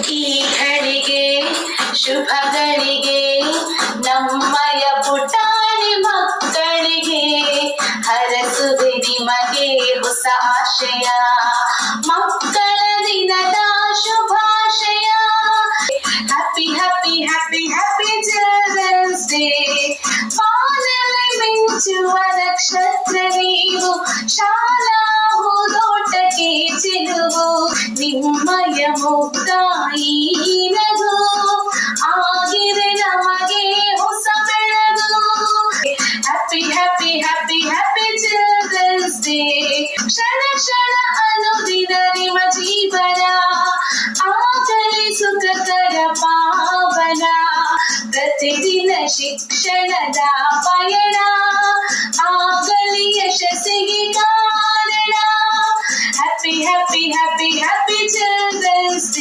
ಈ ಘಳಿಗೆ ಶುಭ ಗಳಿಗೆ ನಮ್ಮಯ ಪುಟಾಣಿ ಮಕ್ಕಳಿಗೆ ಹರಸುವೆ ನಿಮಗೆ ಹೊಸ ಆಶಯ, ಮಕ್ಕಳ ದಿನದ ಶುಭಾಶಯ. Happy happy happy happy children's day. ಬಾನಲ್ಲಿ ಮಿಂಚುವ ನಕ್ಷತ್ರ ನೀವು, ಶಾಲಾ ಹೂದೋಟಕ್ಕೆ ಚಿಲುವು ನಿಮ್ಮಯ ಮುಕ್ತ ಈ ನಗು, ಆಗಿದೆ ನಮಗೆ ಹೊಸ ಬೆಳಗು. Happy happy happy happy children's day. ಕ್ಷಣ ಕ್ಷಣ ಅನುದಿನ ನಿಮ್ಮ ಜೀವನ ಆಗಲಿ ಸುಖಕರ ಪಾವನ, ಪ್ರತಿದಿನ ಶಿಕ್ಷಣದ ಪಯಣ ಆಗಲಿ ಯಶಸ್ಸಿಗೆ ಕಾರಣ. Happy happy happy happy children's day.